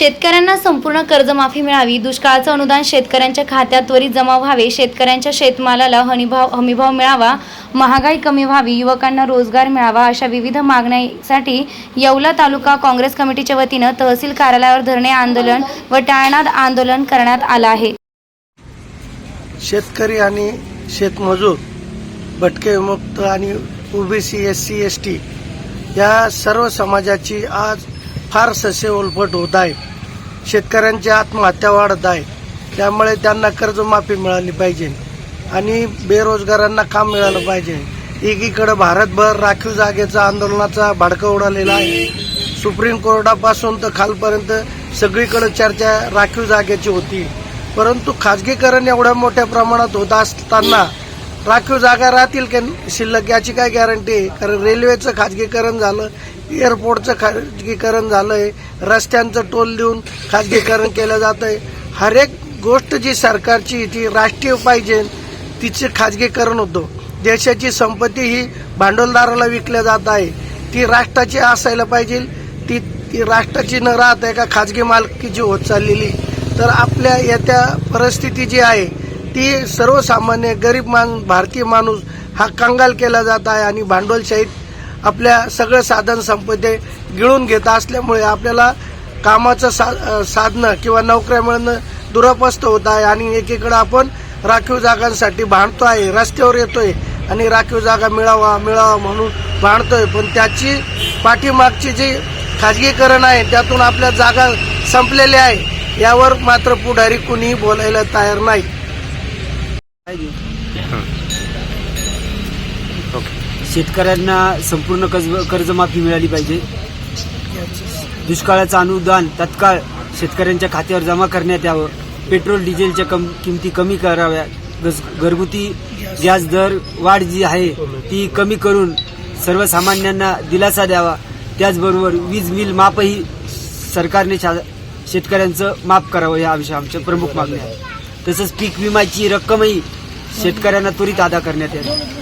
शेतकऱ्यांना संपूर्ण कर्जमाफी मिळावी, दुष्काळाचं अनुदान शेतकऱ्यांच्या खात्यात त्वरित जमा व्हावे, शेतकऱ्यांच्या शेतमालाला हमीभाव मिळावा, महागाई कमी व्हावी, युवकांना रोजगार मिळावा अशा विविध मागण्यांसाठी येवला तालुका काँग्रेस कमिटीच्या वतीनं तहसील कार्यालयावर धरणे आंदोलन व टाळणार आंदोलन करण्यात आलं आहे। शेतकरी आणि शेतमजूर, भटके विमुक्त आणि ओबीसी, एससी, एसटी या सर्व समाजाची आज फार ससेहोलपट होत आहे। शेतकऱ्यांची आत्महत्या वाढत आहे, त्यामुळे त्यांना कर्जमाफी मिळाली पाहिजे आणि बेरोजगारांना काम मिळालं पाहिजे। एकीकडे भारतभर राखीव जागेचा आंदोलनाचा भडका उडालेला आहे। सुप्रीम कोर्टापासून तर खालपर्यंत सगळीकडे चर्चा राखीव जागेची होती, परंतु खाजगीकरण एवढ्या मोठ्या प्रमाणात होत असताना राखीव जागा राहतील की शिल्लक याची काय गॅरंटी आहे? कारण रेल्वेचं खाजगीकरण झालं, एअरपोर्टचं खाजगीकरण झालंय, रस्त्यांचं टोल देऊन खाजगीकरण केलं जातंय। हर एक गोष्ट जी सरकारची ती राष्ट्रीय पाहिजे तिचे खाजगीकरण होतं। देशाची संपत्ती ही भांडवलदाराला विकल्या जात आहे, ती राष्ट्राची असायला पाहिजे, ती राष्ट्राची न राहत आहे का खाजगी मालकीची होत चाललेली। तर आपल्या येत्या परिस्थिती जी आहे ती सर्वसामान्य गरीब भारतीय माणूस हा कंगाल केला जात आहे आणि भांडवलशाहीत आपल्या सगळं साधन संपत्ती गिळून घेत असल्यामुळे आपल्याला कामाचं साधनं किंवा नोकऱ्या मिळणं दुरापस्त होत आहे आणि एकीकडे आपण राखीव जागांसाठी भांडतोय, रस्त्यावर येतोय आणि राखीव जागा मिळावा म्हणून भांडतोय, पण त्याची पाठीमागची जी खाजगीकरण आहे त्यातून आपल्या जागा संपलेल्या आहे, यावर मात्र पुढारी कुणीही बोलायला तयार नाही। शेतकऱ्यांना संपूर्ण कर्जमाफी मिळाली पाहिजे। दुष्काळाचं अनुदान तत्काळ शेतकऱ्यांच्या खात्यावर जमा करण्यात यावं, पेट्रोल डिझेलच्या किमती कमी कराव्या, घरगुती गॅस दर वाढ जी आहे ती कमी करून सर्वसामान्यांना दिलासा द्यावा। त्याचबरोबर वीज बिल माफही सरकारने शेतकऱ्यांचं माफ करावं, या विषयी आमच्या प्रमुख मागण्या आहेत। तसंच पीक विम्याची रक्कमही शेतकऱ्यांना त्वरित अदा करण्यात यावी।